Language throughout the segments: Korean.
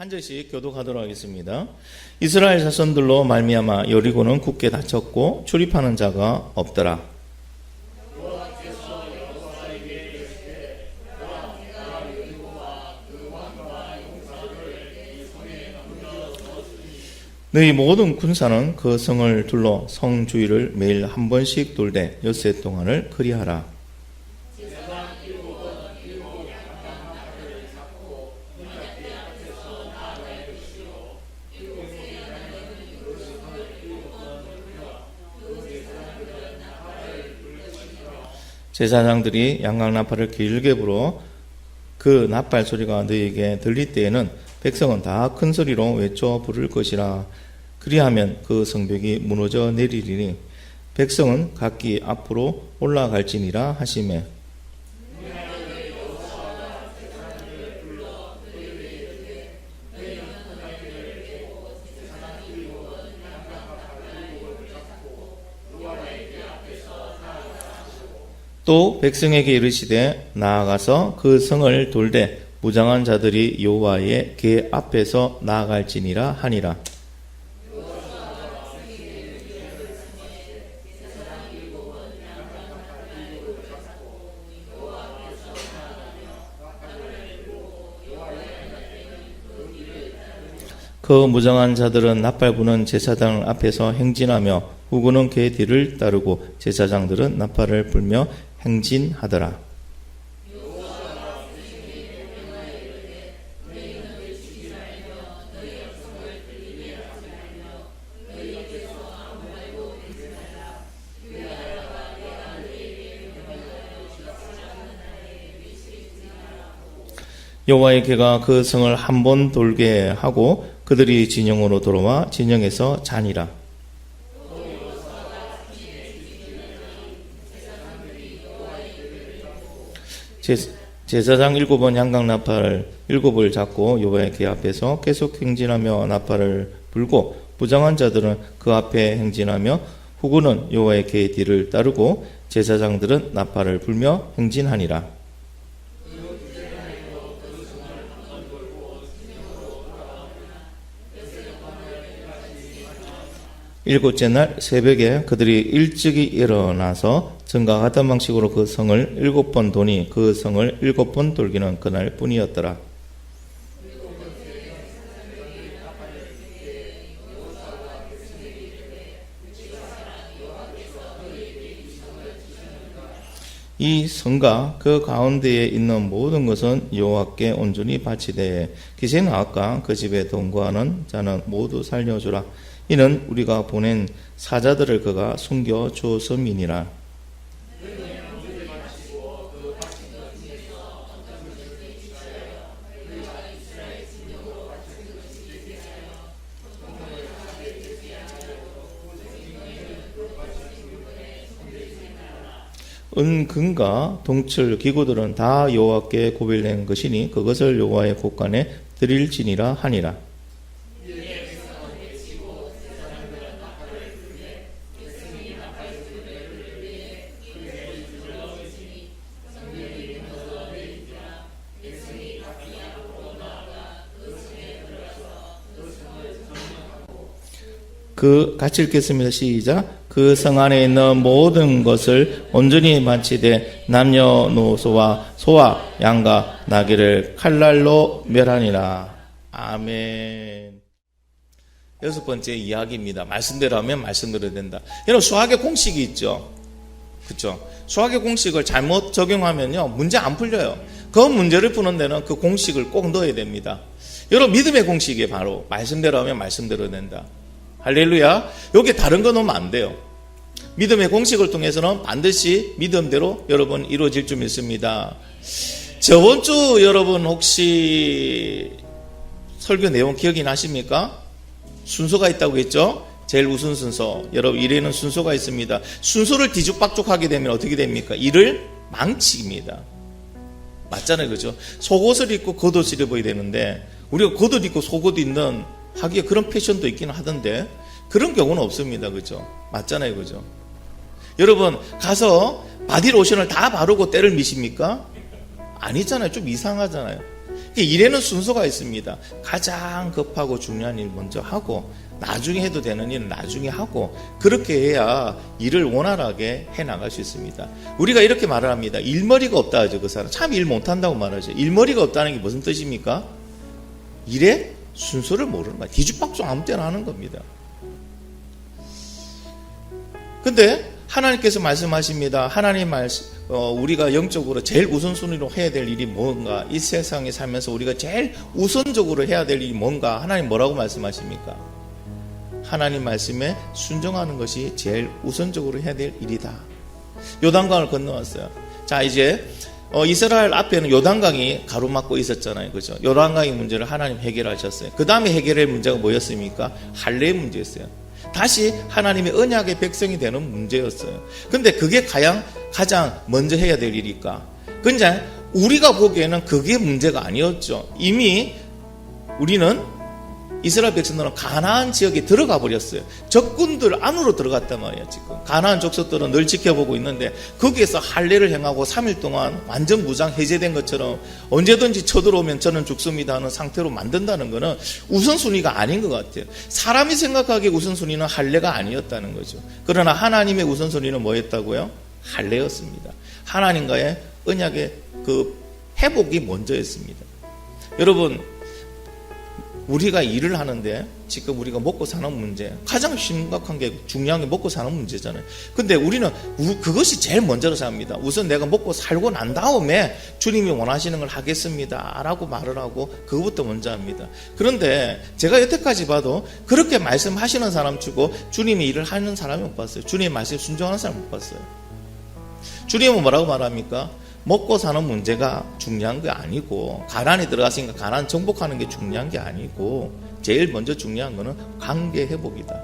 한 절씩 교독하도록 하겠습니다. 이스라엘 자손들로 말미암아 여리고는 굳게 닫혔고 출입하는 자가 없더라. 너희 모든 군사는 그 성을 둘러 성 주위를 매일 한 번씩 돌되 엿새 동안을 그리하라. 제사장들이 양강나팔을 길게 불어 그 나팔 소리가 너희에게 들릴 때에는 백성은 다 큰 소리로 외쳐 부를 것이라. 그리하면 그 성벽이 무너져 내리리니 백성은 각기 앞으로 올라갈지니라 하시매. 또 백성에게 이르시되 나아가서 그 성을 돌되 무장한 자들이 여호와의 궤 앞에서 나아갈지니라 하니라. 그 무장한 자들은 나팔 부는 제사장 앞에서 행진하며 후구는 궤 뒤를 따르고 제사장들은 나팔을 불며 행진하더라. 여호와의 궤가 그 성을 한 번 돌게 하고 그들이 진영으로 돌아와 진영에서 자니라. 제사장 7은 양강나팔 7을 잡고 여호와의 궤 앞에서 계속 행진하며 나팔을 불고 무장한 자들은 그 앞에 행진하며 후구는 여호와의 궤 뒤를 따르고 제사장들은 나팔을 불며 행진하니라. 일곱째 날 새벽에 그들이 일찍이 일어나서 전과 같은 방식으로 그 성을 7번 도니 그 성을 7번 돌기는 그날 뿐이었더라. 이 성과 그 가운데에 있는 모든 것은 여호와께 온전히 바치되 기세 나아가 그 집에 동거하는 자는 모두 살려주라. 이는 우리가 보낸 사자들을 그가 숨겨 주었음이니라. 은금과 동철 기구들은 다 여호와께 고별된 것이니 그것을 여호와의 곳간에 드릴지니라 하니라. 같이 읽겠습니다. 시작. 그 성 안에 있는 모든 것을 온전히 바치되 남녀노소와 소와 양과 나귀를 칼날로 멸하니라. 아멘. 6번째 이야기입니다. 말씀대로 하면 말씀대로 된다. 여러분 수학의 공식이 있죠. 그렇죠? 수학의 공식을 잘못 적용하면요 문제 안 풀려요. 그 문제를 푸는 데는 그 공식을 꼭 넣어야 됩니다. 여러분 믿음의 공식이 바로 말씀대로 하면 말씀대로 된다. 할렐루야. 여기 다른 거 넣으면 안 돼요. 믿음의 공식을 통해서는 반드시 믿음대로 여러분 이루어질 줄 믿습니다. 저번 주 여러분 혹시 설교 내용 기억이 나십니까? 순서가 있다고 했죠? 제일 우선 순서. 여러분 일에는 순서가 있습니다. 순서를 뒤죽박죽하게 되면 어떻게 됩니까? 일을 망칩니다. 맞잖아요. 그죠? 속옷을 입고 겉옷을 입어야 되는데 우리가 겉옷 입고 속옷 입는 하기에 그런 패션도 있긴 하던데 그런 경우는 없습니다. 그죠? 맞잖아요. 그죠? 여러분 가서 바디로션을 다 바르고 때를 미십니까? 아니잖아요. 좀 이상하잖아요. 일에는 순서가 있습니다. 가장 급하고 중요한 일 먼저 하고 나중에 해도 되는 일은 나중에 하고 그렇게 해야 일을 원활하게 해나갈 수 있습니다. 우리가 이렇게 말을 합니다. 일머리가 없다 하죠. 그 사람 참 일 못한다고 말하죠. 일머리가 없다는 게 무슨 뜻입니까? 일의 순서를 모르는 거야. 뒤죽박죽 아무 때나 하는 겁니다. 근데 하나님께서 말씀하십니다. 하나님 말씀, 우리가 영적으로 제일 우선순위로 해야 될 일이 뭔가, 이 세상에 살면서 우리가 제일 우선적으로 해야 될 일이 뭔가, 하나님 뭐라고 말씀하십니까? 하나님 말씀에 순종하는 것이 제일 우선적으로 해야 될 일이다. 요단강을 건너왔어요. 자, 이제 이스라엘 앞에는 요단강이 가로막고 있었잖아요. 그죠? 요단강의 문제를 하나님 해결하셨어요. 그 다음에 해결할 문제가 뭐였습니까? 할례의 문제였어요. 다시 하나님의 언약의 백성이 되는 문제였어요. 근데 그게 가장 먼저 해야 될 일일까? 근데 우리가 보기에는 그게 문제가 아니었죠. 이미 우리는 이스라엘 백성들은 가나안 지역에 들어가 버렸어요. 적군들 안으로 들어갔단 말이에요. 지금 가나안 족속들은 늘 지켜보고 있는데 거기에서 할례를 행하고 3일 동안 완전 무장 해제된 것처럼 언제든지 쳐들어오면 저는 죽습니다 하는 상태로 만든다는 것은 우선순위가 아닌 것 같아요. 사람이 생각하기에 우선순위는 할례가 아니었다는 거죠. 그러나 하나님의 우선순위는 뭐였다고요? 할례였습니다. 하나님과의 언약의 그 회복이 먼저였습니다. 여러분, 우리가 일을 하는데 지금 우리가 먹고 사는 문제, 가장 심각한 게 중요한 게 먹고 사는 문제잖아요. 근데 우리는 그것이 제일 먼저로 생각합니다. 우선 내가 먹고 살고 난 다음에 주님이 원하시는 걸 하겠습니다 라고 말을 하고 그것부터 먼저 합니다. 그런데 제가 여태까지 봐도 그렇게 말씀하시는 사람 치고 주님이 일을 하는 사람이 못 봤어요. 주님의 말씀에 순종하는 사람 못 봤어요. 주님은 뭐라고 말합니까? 먹고 사는 문제가 중요한 게 아니고, 가난에 들어갔으니까 가난 정복하는 게 중요한 게 아니고, 제일 먼저 중요한 거는 관계 회복이다.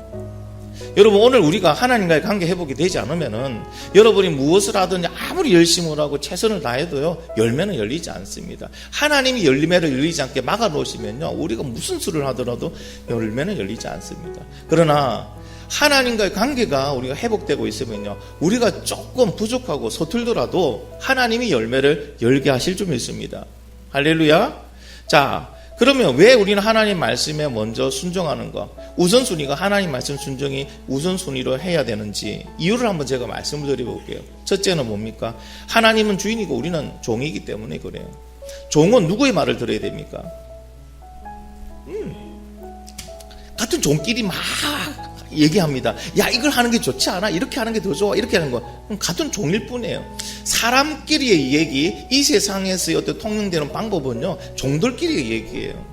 여러분, 오늘 우리가 하나님과의 관계 회복이 되지 않으면은 여러분이 무엇을 하든 아무리 열심히 하고 최선을 다해도요, 열매는 열리지 않습니다. 하나님이 열매를 열리지 않게 막아 놓으시면요, 우리가 무슨 수를 하더라도 열매는 열리지 않습니다. 그러나 하나님과의 관계가 우리가 회복되고 있으면요, 우리가 조금 부족하고 서툴더라도 하나님이 열매를 열게 하실 줄 믿습니다. 할렐루야. 자, 그러면 왜 우리는 하나님 말씀에 먼저 순종하는가? 우선순위가 하나님 말씀 순종이 우선순위로 해야 되는지 이유를 한번 제가 말씀을 드려볼게요. 첫째는 뭡니까? 하나님은 주인이고 우리는 종이기 때문에 그래요. 종은 누구의 말을 들어야 됩니까? 같은 종끼리 막 얘기합니다. 야, 이걸 하는 게 좋지 않아? 이렇게 하는 게 더 좋아? 이렇게 하는 거. 그럼 같은 종일 뿐이에요. 사람끼리의 얘기, 이 세상에서의 어떤 통용되는 방법은요, 종들끼리의 얘기예요.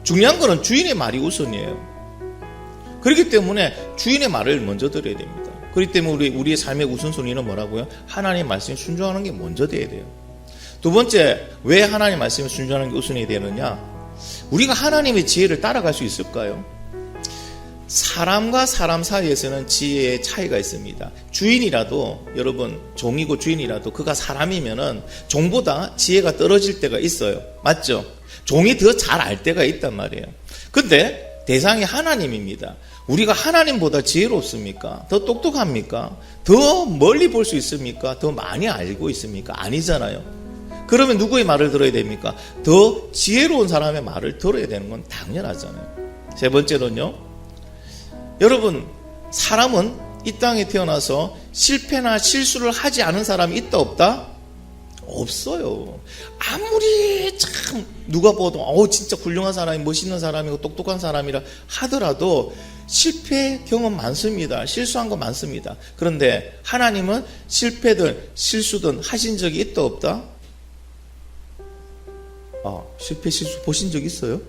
중요한 거는 주인의 말이 우선이에요. 그렇기 때문에 주인의 말을 먼저 들어야 됩니다. 그렇기 때문에 우리의 삶의 우선순위는 뭐라고요? 하나님의 말씀에 순종하는 게 먼저 돼야 돼요. 두 번째, 왜 하나님의 말씀에 순종하는 게 우선이 되느냐? 우리가 하나님의 지혜를 따라갈 수 있을까요? 사람과 사람 사이에서는 지혜의 차이가 있습니다. 주인이라도, 여러분, 종이고 주인이라도 그가 사람이면은 종보다 지혜가 떨어질 때가 있어요. 맞죠? 종이 더 잘 알 때가 있단 말이에요. 근데 대상이 하나님입니다. 우리가 하나님보다 지혜롭습니까? 더 똑똑합니까? 더 멀리 볼 수 있습니까? 더 많이 알고 있습니까? 아니잖아요. 그러면 누구의 말을 들어야 됩니까? 더 지혜로운 사람의 말을 들어야 되는 건 당연하잖아요. 세 번째로는요, 여러분, 사람은 이 땅에 태어나서 실패나 실수를 하지 않은 사람이 있다 없다? 없어요. 아무리 참 누가 봐도 진짜 훌륭한 사람이, 멋있는 사람이고 똑똑한 사람이라 하더라도 실패 경험 많습니다. 실수한 거 많습니다. 그런데 하나님은 실패든 실수든 하신 적이 있다 없다? 실패 실수 보신 적 있어요?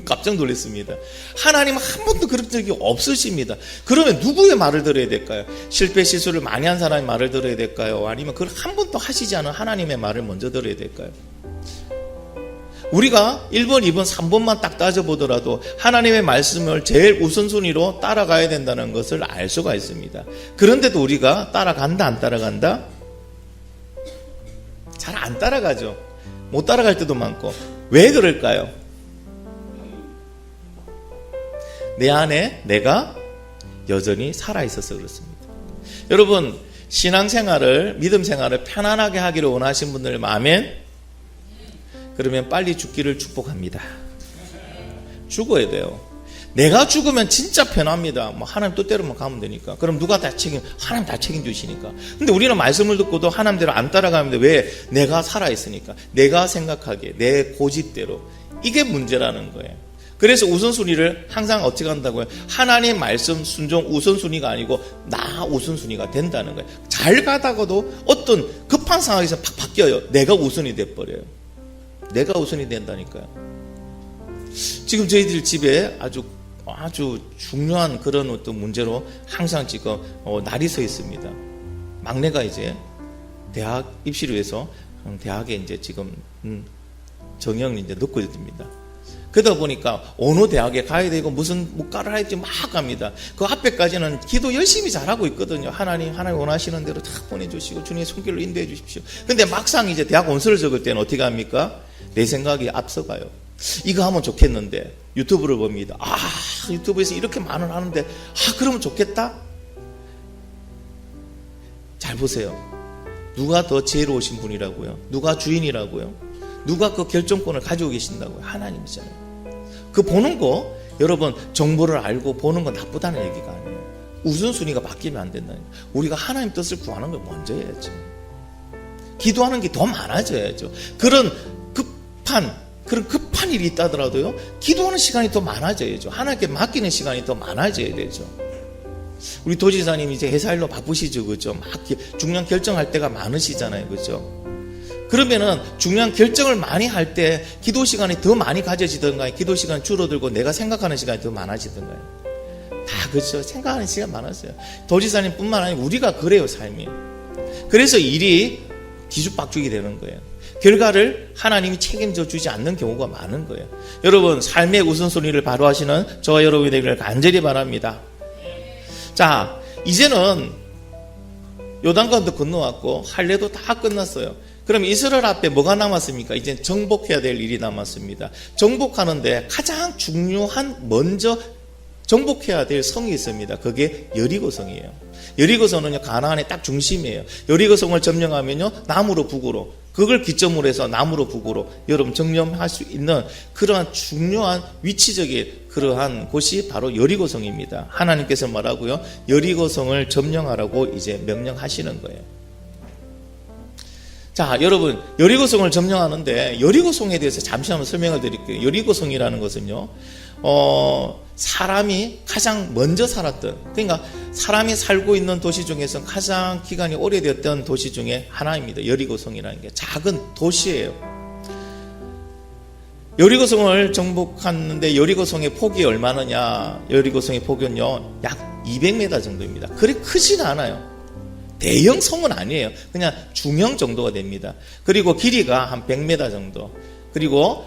깜짝 놀랐습니다. 하나님은 한 번도 그런 적이 없으십니다. 그러면 누구의 말을 들어야 될까요? 실패 실수를 많이 한 사람의 말을 들어야 될까요? 아니면 그걸 한 번도 하시지 않은 하나님의 말을 먼저 들어야 될까요? 우리가 1번, 2번, 3번만 딱 따져보더라도 하나님의 말씀을 제일 우선순위로 따라가야 된다는 것을 알 수가 있습니다. 그런데도 우리가 따라간다 안 따라간다? 잘 안 따라가죠. 못 따라갈 때도 많고. 왜 그럴까요? 내 안에 내가 여전히 살아있어서 그렇습니다. 여러분, 신앙생활을, 믿음 생활을 편안하게 하기를 원하시는 분들 아멘? 그러면 빨리 죽기를 축복합니다. 죽어야 돼요. 내가 죽으면 진짜 편합니다. 뭐 하나님 뜻대로만 가면 되니까. 그럼 누가 다 하나님 다 책임주시니까. 근데 우리는 말씀을 듣고도 하나님대로 안 따라가는데 왜? 내가 살아있으니까. 내가 생각하기에 내 고집대로. 이게 문제라는 거예요. 그래서 우선순위를 항상 어떻게 한다고요? 하나님 말씀 순종 우선순위가 아니고 나 우선순위가 된다는 거예요. 잘 가다가도 어떤 급한 상황에서 팍 바뀌어요. 내가 우선이 돼버려요. 내가 우선이 된다니까요. 지금 저희들 집에 아주 중요한 그런 어떤 문제로 항상 지금 날이 서 있습니다. 막내가 이제 대학 입시를 위해서 대학에 이제 지금 정형을 이제 넣고 있습니다. 그러다 보니까 어느 대학에 가야 되고 무슨 문과를 할지 막 갑니다. 그 앞에까지는 기도 열심히 잘하고 있거든요. 하나님 원하시는 대로 다 보내주시고 주님의 손길로 인도해 주십시오. 근데 막상 이제 대학 원서를 적을 때는 어떻게 합니까? 내 생각이 앞서가요. 이거 하면 좋겠는데 유튜브를 봅니다. 유튜브에서 이렇게 말을 하는데 그러면 좋겠다? 잘 보세요. 누가 더 지혜로우신 분이라고요? 누가 주인이라고요? 누가 그 결정권을 가지고 계신다고요? 하나님이잖아요. 그 보는 거 여러분 정보를 알고 보는 건 나쁘다는 얘기가 아니에요. 우선순위가 바뀌면 안 된다는 거예요. 우리가 하나님 뜻을 구하는 걸 먼저 해야죠. 기도하는 게 더 많아져야죠. 그런 급한 일이 있다더라도요, 기도하는 시간이 더 많아져야죠. 하나님께 맡기는 시간이 더 많아져야 되죠. 우리 도지사님 이제 회사 일로 바쁘시죠, 그죠? 막 중요한 결정할 때가 많으시잖아요, 그죠? 그러면은 중요한 결정을 많이 할 때 기도 시간이 더 많이 가져지던가요? 기도 시간 줄어들고 내가 생각하는 시간이 더 많아지던가요? 다 그렇죠. 생각하는 시간 많았어요. 도지사님 뿐만 아니라 우리가 그래요, 삶이. 그래서 일이 뒤죽박죽이 되는 거예요. 결과를 하나님이 책임져 주지 않는 경우가 많은 거예요. 여러분 삶의 우선순위를 바로 하시는 저와 여러분이 되기를 간절히 바랍니다. 자, 이제는 요단강도 건너왔고 할례도 다 끝났어요. 그럼 이스라엘 앞에 뭐가 남았습니까? 이제 정복해야 될 일이 남았습니다. 정복하는데 가장 중요한 먼저 정복해야 될 성이 있습니다. 그게 여리고성이에요. 여리고성은요, 가나안의 딱 중심이에요. 여리고성을 점령하면요, 남으로 북으로, 그걸 기점으로 해서 남으로 북으로 여러분 점령할 수 있는 그러한 중요한 위치적인 그러한 곳이 바로 여리고성입니다. 하나님께서 말하고요, 여리고성을 점령하라고 이제 명령하시는 거예요. 자, 여러분 여리고성을 점령하는데 여리고성에 대해서 잠시 한번 설명을 드릴게요. 여리고성이라는 것은요, 사람이 가장 먼저 살았던, 그러니까 사람이 살고 있는 도시 중에서 가장 기간이 오래되었던 도시 중에 하나입니다. 여리고성이라는 게 작은 도시예요. 여리고성을 정복하는데 여리고성의 폭이 얼마느냐? 여리고성의 폭은요, 약 200m 정도입니다. 그리 크지는 않아요. 대형 성은 아니에요. 그냥 중형 정도가 됩니다. 그리고 길이가 한 100m 정도. 그리고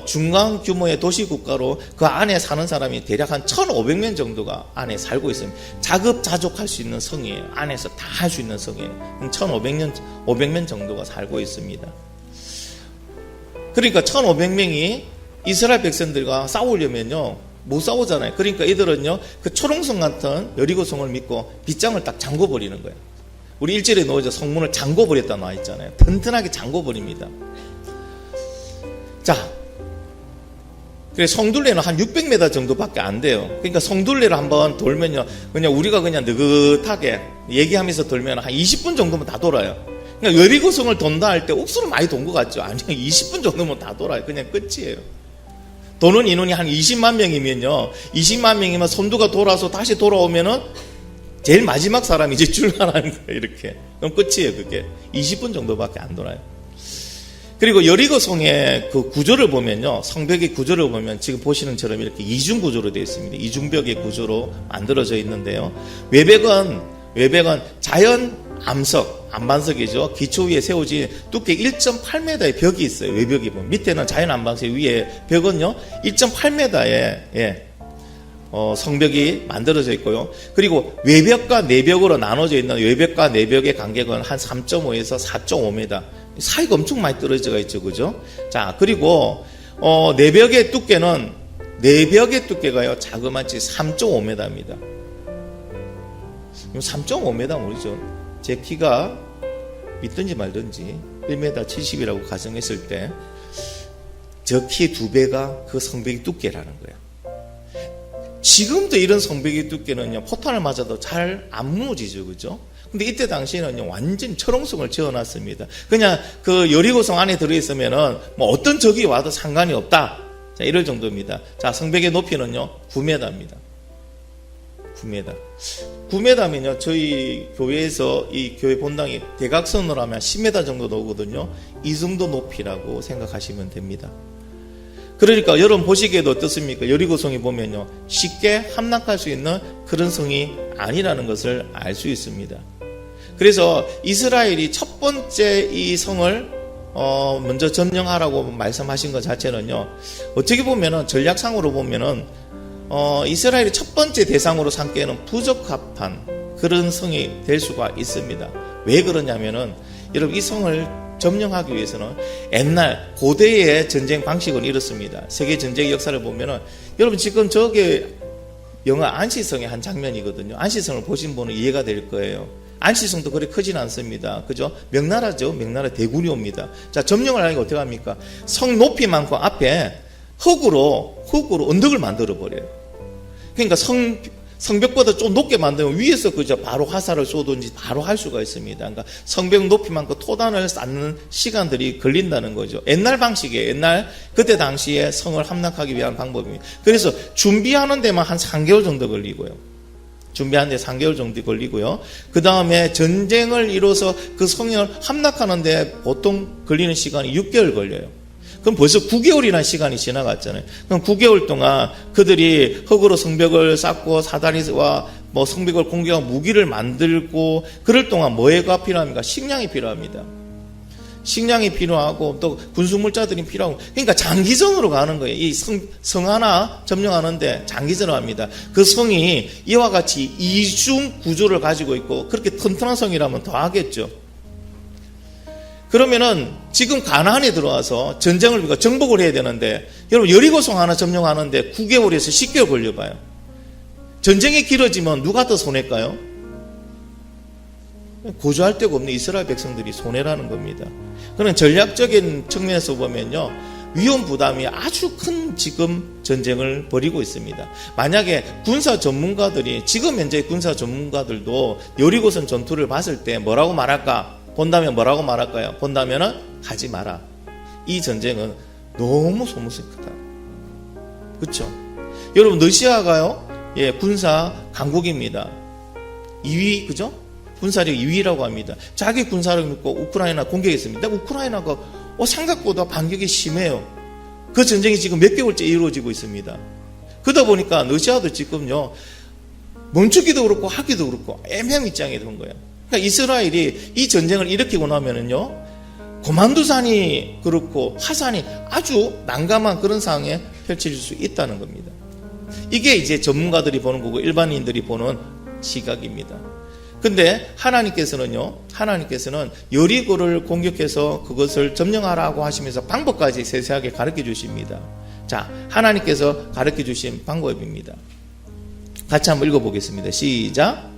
중간 규모의 도시국가로 그 안에 사는 사람이 대략 한 1,500명 정도가 안에 살고 있습니다. 자급자족할 수 있는 성이에요. 안에서 다 할 수 있는 성이에요. 1,500명 정도가 살고 있습니다. 그러니까 1,500명이 이스라엘 백성들과 싸우려면요, 못 싸우잖아요. 그러니까 이들은요, 그 초롱성 같은 여리고성을 믿고 빗장을 딱 잠궈버리는 거예요. 우리 1절에 넣어져 성문을 잠궈버렸다 나와 있잖아요. 튼튼하게 잠궈버립니다. 자, 그래 성둘레는 한 600m 정도밖에 안 돼요. 그러니까 성둘레를 한번 돌면요, 그냥 우리가 그냥 느긋하게 얘기하면서 돌면 한 20분 정도면 다 돌아요. 그러니까 여리고성을 돈다 할 때 옥수로 많이 돈 것 같죠? 아니요, 20분 정도면 다 돌아요. 그냥 끝이에요. 도는 인원이 한 20만 명이면요, 20만 명이면 선두가 돌아서 다시 돌아오면은 제일 마지막 사람이 이제 출발하는 거예요. 이렇게. 그럼 끝이에요. 그게 20분 정도밖에 안 돌아요. 그리고 여리고성의 그 구조를 보면요, 성벽의 구조를 보면 지금 보시는 것처럼 이렇게 이중 구조로 되어 있습니다. 이중벽의 구조로 만들어져 있는데요, 외벽은 자연 암석, 안반석이죠. 기초 위에 세워진 두께 1.8m의 벽이 있어요. 외벽이 보면 밑에는 자연 안반석, 위에 벽은요 1.8m의 성벽이 만들어져 있고요. 그리고 외벽과 내벽으로 나눠져 있는 외벽과 내벽의 간격은 한 3.5에서 4.5m. 사이가 엄청 많이 떨어져 있죠, 그죠? 자, 그리고 내벽의 두께가요 자그마치 3.5m입니다. 3.5m 모르죠? 제 키가 믿든지 말든지 1m 70이라고 가정했을 때 저 키 2배가 그 성벽의 두께라는 거예요. 지금도 이런 성벽의 두께는요, 포탄을 맞아도 잘 안 무너지죠, 그죠? 근데 이때 당시에는요, 완전 철옹성을 지어놨습니다. 그냥 그 여리고성 안에 들어있으면은 뭐 어떤 적이 와도 상관이 없다. 자, 이럴 정도입니다. 자, 성벽의 높이는요, 9m입니다. 9m. 9m면요, 저희 교회에서 이 교회 본당이 대각선으로 하면 10m 정도 나오거든요. 이 정도 높이라고 생각하시면 됩니다. 그러니까 여러분 보시기에도 어떻습니까? 여리고성이 보면요, 쉽게 함락할 수 있는 그런 성이 아니라는 것을 알 수 있습니다. 그래서 이스라엘이 첫 번째 이 성을 먼저 점령하라고 말씀하신 것 자체는요, 어떻게 보면은 전략상으로 보면은 이스라엘이 첫 번째 대상으로 삼기에는 부적합한 그런 성이 될 수가 있습니다. 왜 그러냐면은 여러분, 이 성을 점령하기 위해서는 옛날 고대의 전쟁 방식은 이렇습니다. 세계 전쟁의 역사를 보면은 여러분 지금 저게 영화 안시성의 한 장면이거든요. 안시성을 보신 분은 이해가 될 거예요. 안시성도 그리 크진 않습니다. 그죠? 명나라죠. 명나라 대군이 옵니다. 자, 점령을 하니까 어떻게 합니까? 성 높이만큼 앞에 흙으로 언덕을 만들어 버려요. 그러니까 성벽보다 좀 높게 만들면 위에서 그저 바로 화살을 쏘든지 바로 할 수가 있습니다. 그러니까 성벽 높이만큼 토단을 쌓는 시간들이 걸린다는 거죠. 옛날 방식이에요. 옛날 그때 당시에 성을 함락하기 위한 방법입니다. 그래서 준비하는 데만 한 3개월 정도 걸리고요. 준비하는 데 3개월 정도 걸리고요. 그 다음에 전쟁을 이뤄서 그 성을 함락하는 데 보통 걸리는 시간이 6개월 걸려요. 그럼 벌써 9개월이라는 시간이 지나갔잖아요. 그럼 9개월 동안 그들이 흙으로 성벽을 쌓고 사다리와 뭐 성벽을 공격한 무기를 만들고, 그럴 동안 뭐가 필요합니까? 식량이 필요합니다. 식량이 필요하고 또 군수물자들이 필요하고, 그러니까 장기전으로 가는 거예요. 이 성 하나 점령하는데 장기전을 합니다. 그 성이 이와 같이 이중 구조를 가지고 있고 그렇게 튼튼한 성이라면 더 하겠죠. 그러면은 지금 가나안에 들어와서 전쟁을 우리가 정복을 해야 되는데, 여러분 여리고성 하나 점령하는데 9개월에서 10개월 걸려봐요. 전쟁이 길어지면 누가 더 손해일까요? 고조할 데가 없는 이스라엘 백성들이 손해라는 겁니다. 그런 전략적인 측면에서 보면요, 위험 부담이 아주 큰 지금 전쟁을 벌이고 있습니다. 만약에 군사 전문가들이, 지금 현재 군사 전문가들도 여리고성 전투를 봤을 때 뭐라고 말할까? 본다면 뭐라고 말할까요? 본다면은 하지 마라. 이 전쟁은 너무 소모성이 크다. 그렇죠? 여러분 러시아가요, 예, 군사 강국입니다. 2위, 그죠? 군사력 2위라고 합니다. 자기 군사력 믿고 우크라이나 공격했습니다. 우크라이나가 생각보다 반격이 심해요. 그 전쟁이 지금 몇 개월째 이루어지고 있습니다. 그러다 보니까 러시아도 지금요, 멈추기도 그렇고 하기도 그렇고 애매한 입장에 든 거예요. 그러니까 이스라엘이 이 전쟁을 일으키고 나면은요, 고만두산이 그렇고 하산이 아주 난감한 그런 상황에 펼쳐질 수 있다는 겁니다. 이게 이제 전문가들이 보는 거고 일반인들이 보는 시각입니다. 근데 하나님께서는 여리고를 공격해서 그것을 점령하라고 하시면서 방법까지 세세하게 가르쳐 주십니다. 자, 하나님께서 가르쳐 주신 방법입니다. 같이 한번 읽어보겠습니다. 시작.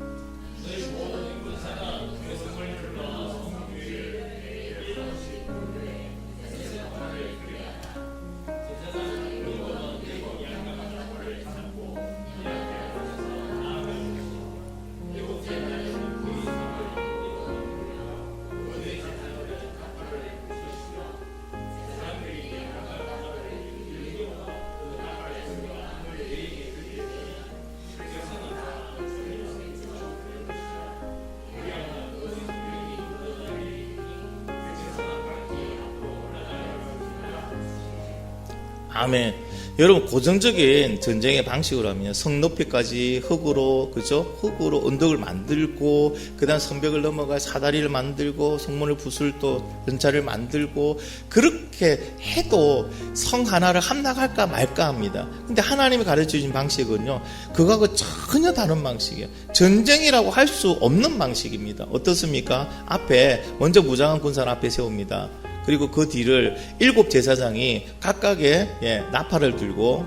아멘. 여러분, 고정적인 전쟁의 방식으로 하면 성 높이까지 흙으로, 그죠? 흙으로 언덕을 만들고, 그 다음 성벽을 넘어가 사다리를 만들고, 성문을 부술 또 전차를 만들고, 그렇게 해도 성 하나를 함락할까 말까 합니다. 근데 하나님이 가르쳐 주신 방식은요, 그거하고 전혀 다른 방식이에요. 전쟁이라고 할 수 없는 방식입니다. 어떻습니까? 앞에, 먼저 무장한 군사를 앞에 세웁니다. 그리고 그 뒤를 7 제사장이 각각의 나팔을 들고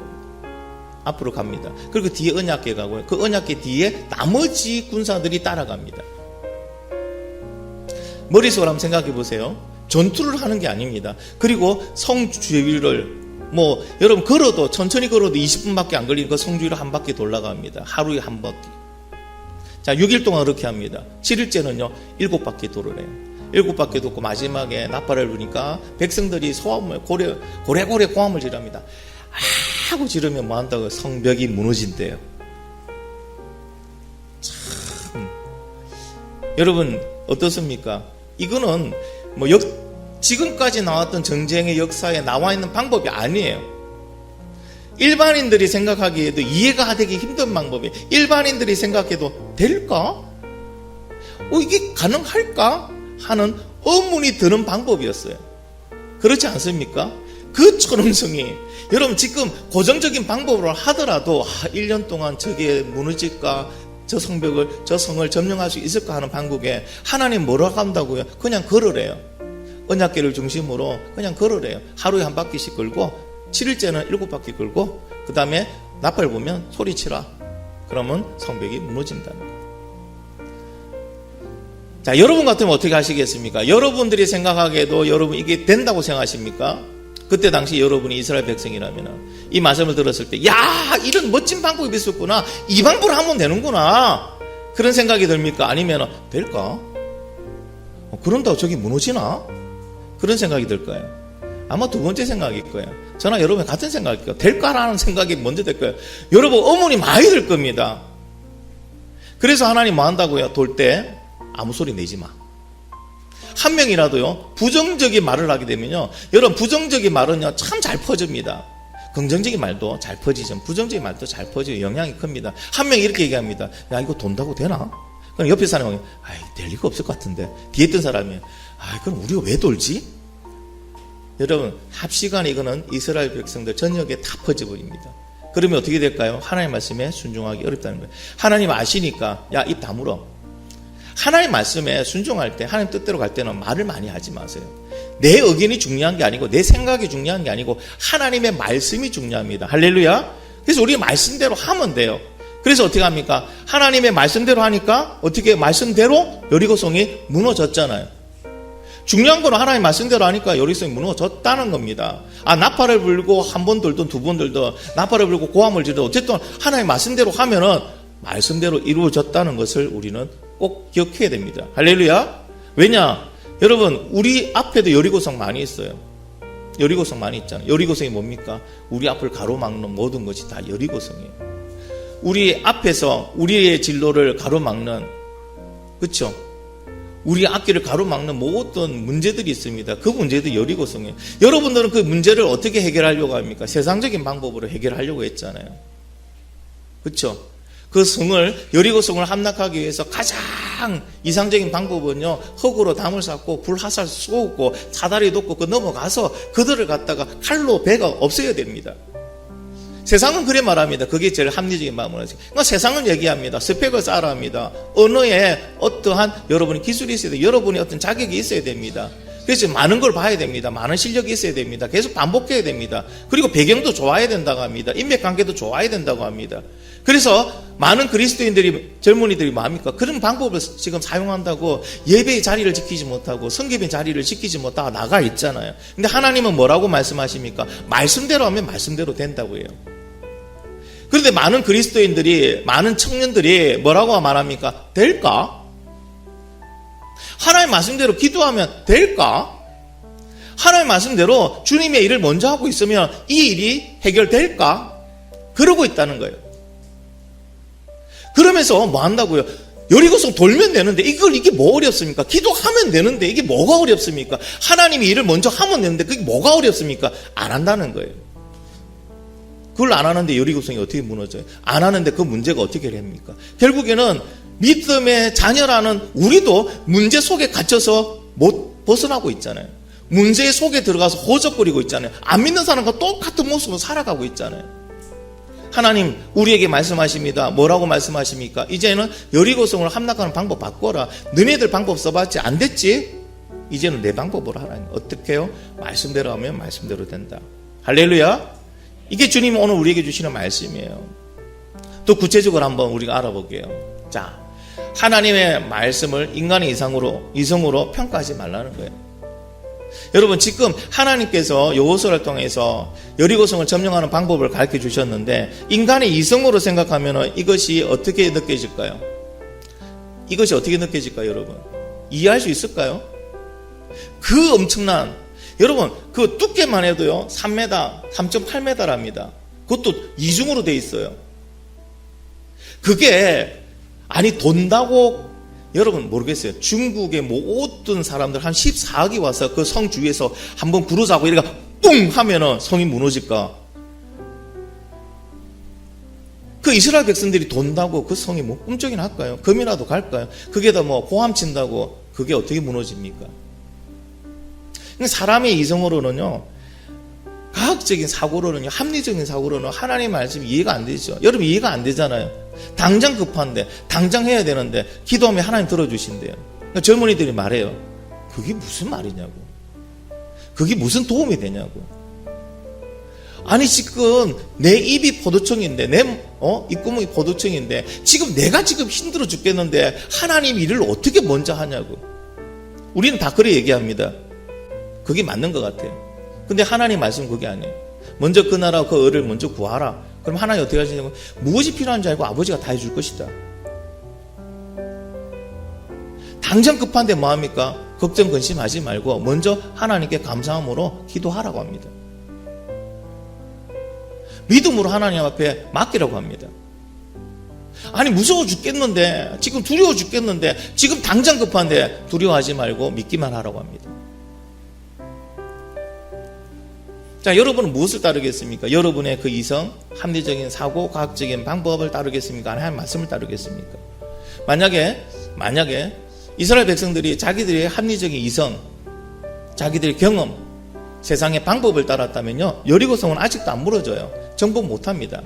앞으로 갑니다. 그리고 뒤에 언약궤 가고요. 그 언약궤 뒤에 나머지 군사들이 따라갑니다. 머릿속으로 한번 생각해 보세요. 전투를 하는 게 아닙니다. 그리고 성 주위를 여러분 걸어도 천천히 걸어도 20분밖에 안 걸리니까 성주를 한 바퀴 돌아갑니다. 하루에 한 바퀴. 자, 6일 동안 그렇게 합니다. 7일째는요 7바퀴 돌으래요. 7바퀴 돕고 마지막에 나팔을 부니까 백성들이 소함을 고래고래 고함을 지릅니다. 하고 지르면 뭐 한다고? 성벽이 무너진대요. 참, 여러분 어떻습니까? 이거는 지금까지 나왔던 전쟁의 역사에 나와 있는 방법이 아니에요. 일반인들이 생각하기에도 이해가 되기 힘든 방법이에요. 일반인들이 생각해도 될까? 이게 가능할까? 하는 의문이 드는 방법이었어요. 그렇지 않습니까? 그 초능성이 여러분 지금 고정적인 방법으로 하더라도 1년 동안 저게 무너질까? 저 성을 점령할 수 있을까 하는 방법에 하나님 뭐라고 한다고요? 그냥 걸으래요. 언약궤를 중심으로 그냥 걸으래요. 하루에 한 바퀴씩 걸고 7일째는 7바퀴 걸고 그 다음에 나팔 보면 소리치라. 그러면 성벽이 무너진다는 거예요. 자, 여러분 같으면 어떻게 하시겠습니까? 여러분들이 생각하기에도 여러분 이게 된다고 생각하십니까? 그때 당시 여러분이 이스라엘 백성이라면 이 말씀을 들었을 때 야, 이런 멋진 방법이 있었구나. 이 방법을 하면 되는구나. 그런 생각이 듭니까? 아니면 될까? 그런다고 저기 무너지나? 그런 생각이 들까요? 아마 두 번째 생각일 거예요. 저나 여러분 같은 생각일 거예요. 될까라는 생각이 먼저 될 거예요. 여러분 의문이 많이 들 겁니다. 그래서 하나님 뭐 한다고요? 돌 때 아무 소리 내지 마. 한 명이라도요 부정적인 말을 하게 되면요, 여러분 부정적인 말은요 참 잘 퍼집니다. 긍정적인 말도 잘 퍼지죠. 부정적인 말도 잘 퍼지고 영향이 큽니다. 한 명이 이렇게 얘기합니다. 야, 이거 돈다고 되나? 그럼 옆에 사람이 될 리가 없을 것 같은데. 뒤에 있던 사람이 그럼 우리가 왜 돌지? 여러분 합시간에 이거는 이스라엘 백성들 전역에 다 퍼져버립니다. 그러면 어떻게 될까요? 하나님 말씀에 순종하기 어렵다는 거예요. 하나님 아시니까 야, 입 다물어. 하나님 말씀에 순종할 때, 하나님 뜻대로 갈 때는 말을 많이 하지 마세요. 내 의견이 중요한 게 아니고 내 생각이 중요한 게 아니고 하나님의 말씀이 중요합니다. 할렐루야. 그래서 우리 말씀대로 하면 돼요. 그래서 어떻게 합니까? 하나님의 말씀대로 하니까 어떻게 말씀대로 여리고성이 무너졌잖아요. 중요한 건 하나님 말씀대로 하니까 여리고성이 무너졌다는 겁니다. 나팔을 불고 한 번 들든 두 번 들든 나팔을 불고 고함을 지르든 어쨌든 하나님 말씀대로 하면은 말씀대로 이루어졌다는 것을 우리는 꼭 기억해야 됩니다. 할렐루야. 왜냐? 여러분 우리 앞에도 여리고성 많이 있어요. 여리고성 많이 있잖아요. 여리고성이 뭡니까? 우리 앞을 가로막는 모든 것이 다 여리고성이에요. 우리 앞에서 우리의 진로를 가로막는, 그렇죠? 우리 앞길을 가로막는 모든 문제들이 있습니다. 그 문제도 여리고성이에요. 여러분들은 그 문제를 어떻게 해결하려고 합니까? 세상적인 방법으로 해결하려고 했잖아요. 그렇죠? 그 성을, 여리고성을 함락하기 위해서 가장 이상적인 방법은요, 흙으로 담을 쌓고 불화살 쏘고 사다리 놓고 그 넘어가서 그들을 갖다가 칼로 배가 없애야 됩니다. 세상은 그래 말합니다. 그게 제일 합리적인 마음으로. 그러니까 세상은 얘기합니다. 스펙을 쌓아라 합니다. 언어에 어떠한 여러분의 기술이 있어야 돼요. 여러분의 어떤 자격이 있어야 됩니다. 그래서 많은 걸 봐야 됩니다. 많은 실력이 있어야 됩니다. 계속 반복해야 됩니다. 그리고 배경도 좋아야 된다고 합니다. 인맥관계도 좋아야 된다고 합니다. 그래서 많은 그리스도인들이, 젊은이들이 뭡니까? 그런 방법을 지금 사용한다고 예배의 자리를 지키지 못하고 성경의 자리를 지키지 못하고 나가 있잖아요. 근데 하나님은 뭐라고 말씀하십니까? 말씀대로 하면 말씀대로 된다고 해요. 그런데 많은 그리스도인들이, 많은 청년들이 뭐라고 말합니까? 될까? 하나님 말씀대로 기도하면 될까? 하나님 말씀대로 주님의 일을 먼저 하고 있으면 이 일이 해결될까? 그러고 있다는 거예요. 그러면서 뭐 한다고요? 여리고성 돌면 되는데 이게 뭐 어렵습니까? 기도하면 되는데 이게 뭐가 어렵습니까? 하나님이 일을 먼저 하면 되는데 그게 뭐가 어렵습니까? 안 한다는 거예요. 그걸 안 하는데 여리고성이 어떻게 무너져요? 안 하는데 그 문제가 어떻게 됩니까? 결국에는 믿음의 자녀라는 우리도 문제 속에 갇혀서 못 벗어나고 있잖아요. 문제 속에 들어가서 호적거리고 있잖아요. 안 믿는 사람과 똑같은 모습으로 살아가고 있잖아요. 하나님 우리에게 말씀하십니다. 뭐라고 말씀하십니까? 이제는 여리고성을 함락하는 방법 바꿔라. 너네들 방법 써봤지? 안 됐지? 이제는 내 방법으로 하라. 어떻게 해요? 말씀대로 하면 말씀대로 된다. 할렐루야. 이게 주님이 오늘 우리에게 주시는 말씀이에요. 또 구체적으로 한번 우리가 알아볼게요. 자, 하나님의 말씀을 인간의 이성으로 평가하지 말라는 거예요. 여러분, 지금 하나님께서 여호수아를 통해서 여리고성을 점령하는 방법을 가르쳐 주셨는데, 인간의 이성으로 생각하면 이것이 어떻게 느껴질까요? 이것이 어떻게 느껴질까요, 여러분? 이해할 수 있을까요? 그 엄청난, 여러분, 그 두께만 해도요, 3m, 3.8m랍니다. 그것도 이중으로 돼 있어요. 그게, 아니, 돈다고, 여러분 모르겠어요. 중국의 모든 사람들 한 14억이 와서 그 성 주위에서 한번 부르자고 이래가 뿡 하면은 성이 무너질까? 그 이스라엘 백성들이 돈다고 그 성이 뭐 꿈쩍이나 할까요? 금이라도 갈까요? 그게 다 뭐 고함 친다고 그게 어떻게 무너집니까? 사람의 이성으로는요, 과학적인 사고로는요, 합리적인 사고로는 하나님의 말씀이 이해가 안 되죠. 여러분 이해가 안 되잖아요. 당장 급한데, 당장 해야 되는데 기도하면 하나님 들어주신대요. 그러니까 젊은이들이 말해요. 그게 무슨 말이냐고. 그게 무슨 도움이 되냐고. 아니 지금 내 입이 포도청인데, 내 입구멍이 포도청인데 지금 내가 지금 힘들어 죽겠는데 하나님 일을 어떻게 먼저 하냐고. 우리는 다 그래 얘기합니다. 그게 맞는 것 같아요. 근데 하나님 말씀은 그게 아니에요. 먼저 그 나라와 그 의를 먼저 구하라. 그럼 하나님 어떻게 하시냐고. 무엇이 필요한지 알고 아버지가 다 해줄 것이다. 당장 급한데 뭐합니까? 걱정 근심하지 말고 먼저 하나님께 감사함으로 기도하라고 합니다. 믿음으로 하나님 앞에 맡기라고 합니다. 아니 무서워 죽겠는데, 지금 두려워 죽겠는데, 지금 당장 급한데 두려워하지 말고 믿기만 하라고 합니다. 자, 여러분은 무엇을 따르겠습니까? 여러분의 그 이성, 합리적인 사고, 과학적인 방법을 따르겠습니까? 하나님의 말씀을 따르겠습니까? 만약에 이스라엘 백성들이 자기들의 합리적인 이성, 자기들의 경험, 세상의 방법을 따랐다면요, 여리고성은 아직도 안 무너져요. 정복 못합니다.